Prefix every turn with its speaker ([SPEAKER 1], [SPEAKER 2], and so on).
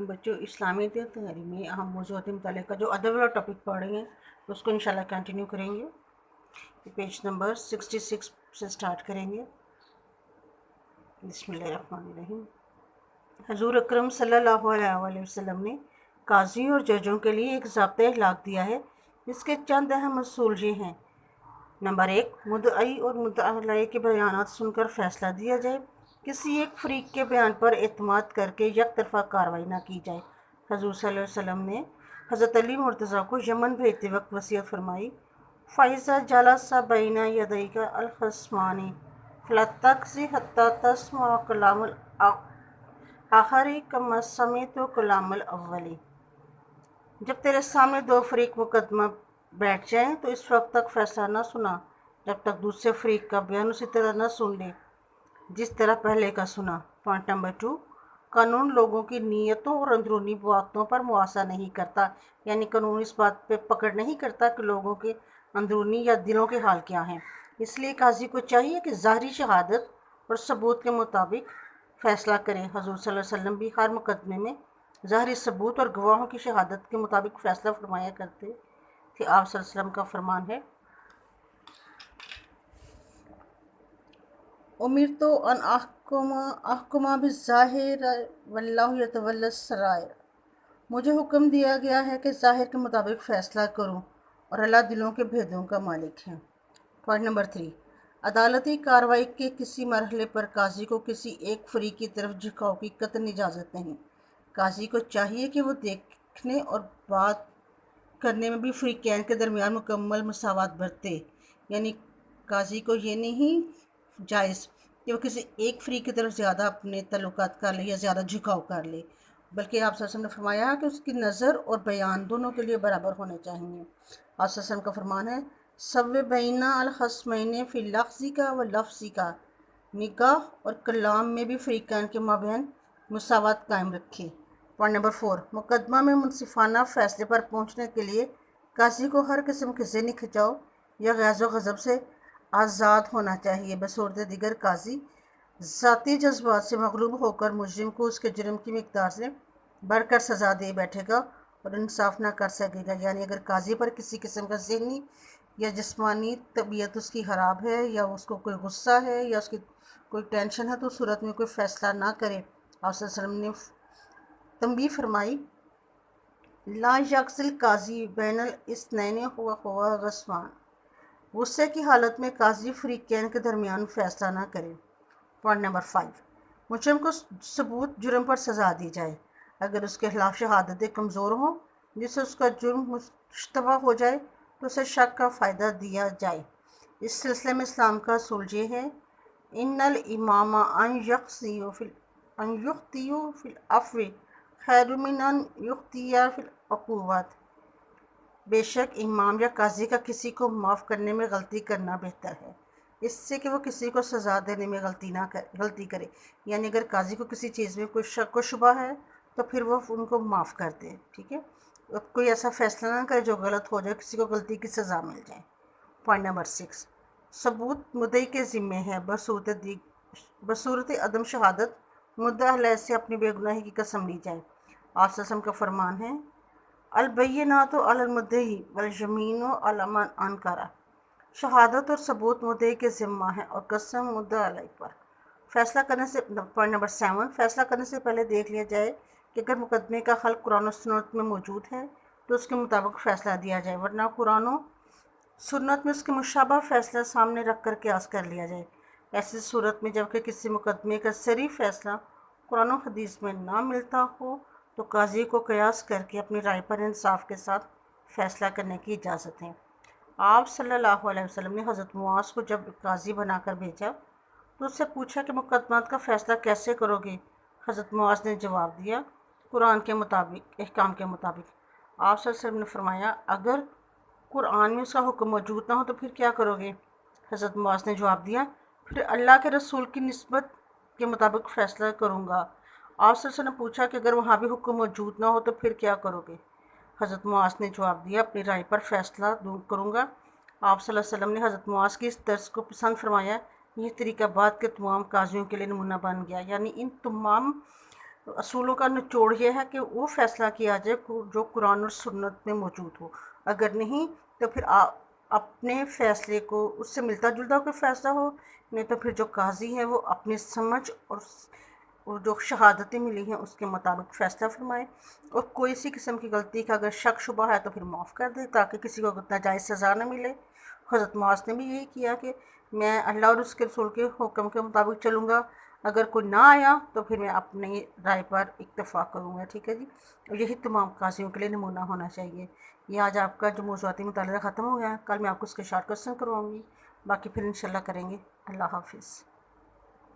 [SPEAKER 1] बच्चों इस्लामी तहरीर में अहम मौज़ूआत मुतल्लिक़ा जो अदब वाला टॉपिक पढ़ रहे हैं उसको इंशाल्लाह कंटिन्यू करेंगे। पेज नंबर 66 से स्टार्ट करेंगे। बिस्मिल्लाहिर्रहमानिर्रहीम। हज़ूर अकरम सल्लल्लाहु अलैहि वसल्लम ने काजी और जजों के लिए एक ज़ाब्ता अखलाक दिया है जिसके चंद अहम असूल ये हैं। नंबर 1, मुद्दई और मुद्दा अलैह के बयानात सुनकर फ़ैसला दिया जाए। किसी एक फ़रीक के बयान पर एतमाद करके एक तरफ़ा कार्रवाई न की जाए। हज़ूर सल्लल्लाहु अलैहि वसल्लम ने हज़रत अली मुर्तज़ा को यमन भेजते वक्त वसीयत फरमाई, फ़ाइज़ा जलसा बैना यदैका अल-ख़स्मानी फ़ला तक़ज़ी हत्ता तस्मा कलामुल आखरी कमा समिअतु कलामुल अव्वली। जब तेरे सामने दो फ़रीक मुकदमा बैठ जाएं तो इस वक्त तक फ़ैसला न सुना जब तक दूसरे फ़रीक का बयान उसी तरह न सुन ले जिस तरह पहले का सुना। पॉइंट नंबर 2, कानून लोगों की नीयतों और अंदरूनी बातों पर मुआसा नहीं करता, यानी कानून इस बात पे पकड़ नहीं करता कि लोगों के अंदरूनी या दिलों के हाल क्या हैं। इसलिए काजी को चाहिए कि ज़ाहिरी शहादत और सबूत के मुताबिक फ़ैसला करें। हज़ूर सल्लल्लाहु अलैहि वसल्लम भी हर मुकदमे में ज़ाहिरी सबूत और गवाहों की शहादत के मुताबिक फ़ैसला फरमाया करते थे। आप सल्लल्लाहु अलैहि वसल्लम का फरमान है, उमिरतु अन अहकुमा बिज़्ज़ाहिर वल्लाहु यतवल्ला सराइर। मुझे हुक्म दिया गया है कि ज़ाहिर के मुताबिक फ़ैसला करूं और अल्लाह दिलों के भेदों का मालिक है। पॉइंट नंबर 3, अदालती कार्रवाई के किसी मरहले पर काजी को किसी एक फ़रीक की तरफ झुकाव की कतई इजाज़त नहीं। काजी को चाहिए कि वो देखने और बात करने में भी फ़रीक़ैन के दरमियान मुकम्मल मसावत बरते, यानी काजी को ये नहीं जायज़ कि वो किसी एक फ़रीक की तरफ ज़्यादा अपने तल्लुकात कर ले या ज़्यादा झुकाव कर ले, बल्कि आप सल्लल्लाहु अलैहि वसल्लम ने फरमाया कि उसकी नज़र और बयान दोनों के लिए बराबर होने चाहिए। आप सल्लल्लाहु अलैहि वसल्लम का फरमान है, सव्वे बैना अल खस्मैन फ़ी लफ्ज़िका व लफ्ज़िका। निगाह और कलाम में भी फ़रीक़ैन के माबैन मुसावत कायम रखे। पॉइंट नंबर 4, मुकदमा में मुनसिफाना फ़ैसले पर पहुँचने के लिए काजी को हर किस्म के ज़हनी खिंचाव या ग़ैज़ो ग़ज़ब से आज़ाद होना चाहिए। बसूरत दीगर काजी ज़ाती जज्बात से मग़लूब होकर मुजरिम को उसके जुर्म की मिक़दार से बढ़कर सज़ा दे बैठेगा और इंसाफ न कर सकेगा। यानी अगर काजी पर किसी किस्म का ज़हनी या जिस्मानी तबीयत उसकी ख़राब है या उसको कोई गुस्सा है या उसकी कोई टेंशन है तो उस सूरत में कोई फ़ैसला ना करे। आप सल्लल्लाहु अलैहि वसल्लम ने तंबीह फरमाई, ला यक़ज़िल काज़ी बैनल इस्नैनि हुवा ग़ज़वान। गुस्से की हालत में काजी फ़रीक़ैन के दरमियान फ़ैसला ना करे। पॉइंट नंबर 5, मुजरिम को सबूत जुर्म पर सज़ा दी जाए। अगर उसके खिलाफ शहादतें कमज़ोर हों जिससे उसका जुर्म मुश्तबा हो जाए तो उसे शक का फ़ायदा दिया जाए। इस सिलसिले में इस्लाम का असूल ये है, इन्नल इमामा अन युख्तियु फ़िल अफ़्वी खैरुम मिन अन युख्तिया फ़िल उक़ूबत। बेशक इमाम या काजी का किसी को माफ़ करने में गलती करना बेहतर है इससे कि वो किसी को सज़ा देने में गलती करे। यानी अगर काजी को किसी चीज़ में कोई शक व शुबा है तो फिर वो उनको माफ़ कर दे, ठीक है। अब कोई ऐसा फ़ैसला ना करे जो गलत हो जाए, किसी को गलती की सज़ा मिल जाए। पॉइंट नंबर 6, सबूत मुद्दई के ज़िम्मे है बसूरत अदम शहादत मुद्दा अलैह से अपनी बेगुनाही की कसम ली जाए। आप सल्लल्लाहु का फरमान है, अलबय्यिनातु अलल मुद्दई वल यमीनु अला मन अनकरा। शहादत और सबूत मुद्दई के ज़िम्मा है और कसम मुद्दा अलैह पर। फ़ैसला करने से पॉइंट नंबर 7, फ़ैसला करने से पहले देख लिया जाए कि अगर मुकदमे का हल कुरान और सुन्नत में मौजूद है तो उसके मुताबिक फ़ैसला दिया जाए, वरना कुरान और सुन्नत में उसके मुशाबह फ़ैसला सामने रख कर क़यास कर लिया जाए। ऐसी सूरत में जबकि किसी मुकदमे का सरी फ़ैसला कुरान और हदीस में ना मिलता हो तो काजी को क़यास करके अपनी राय पर इंसाफ के साथ फ़ैसला करने की इजाज़त है। आप सल्लल्लाहु अलैहि वसल्लम ने हज़रत मुआज़ को जब काजी बनाकर भेजा तो उससे पूछा कि मुकदमात का फ़ैसला कैसे करोगे। हज़रत मुआज़ ने जवाब दिया, कुरान के मुताबिक, अहकाम के मुताबिक। आप सल्लल्लाहु अलैहि वसल्लम ने फरमाया, अगर कुरान में उसका हुक्म मौजूद ना हो तो फिर क्या करोगे। हज़रत मुआज़ ने जवाब दिया, फिर अल्लाह के रसूल की निस्बत के मुताबिक फ़ैसला करूँगा। आप सल्लल्लाहु अलैहि वसल्लम ने पूछा कि अगर वहाँ भी हुक्म मौजूद ना हो तो फिर क्या करोगे। हज़रत मुआज़ ने जवाब दिया, अपनी राय पर फ़ैसला करूँगा। आप सल्लल्लाहु अलैहि वसल्लम ने हज़रत मुआज़ की इस दर्स को पसंद फरमाया। यह तरीका बात के तमाम काजियों के लिए नमूना बन गया, यानी इन तमाम اصولوں کا نچوڑ یہ ہے کہ وہ فیصلہ کیا جائے جو قرآن اور سنت میں موجود ہو، اگر نہیں تو پھر اپنے فیصلے کو اس سے ملتا جلتا کوئی فیصلہ ہو، نہیں تو پھر جو قاضی ہے وہ اپنی سمجھ اور جو شہادتیں ملی ہیں اس کے مطابق فیصلہ فرمائے، اور کوئی سی قسم کی غلطی کا اگر شک شبہ ہے تو پھر معاف کر دے تاکہ کسی کو ناجائز سزا نہ ملے۔ حضرت معاذ نے بھی یہی کیا کہ میں اللہ اور اس کے رسول کے حکم کے مطابق چلوں گا، اگر کوئی نہ آیا تو پھر میں اپنی رائے پر اکتفا کروں گا، ٹھیک ہے جی۔ اور یہی تمام قاضیوں کے لیے نمونہ ہونا چاہیے۔ یہ آج آپ کا جو موضوعاتی مطالعہ ختم ہو گیا ہے، کل میں آپ کو اس کے شارٹ کوسچن کرواؤں گی، باقی پھر انشاءاللہ کریں گے۔ اللہ حافظ۔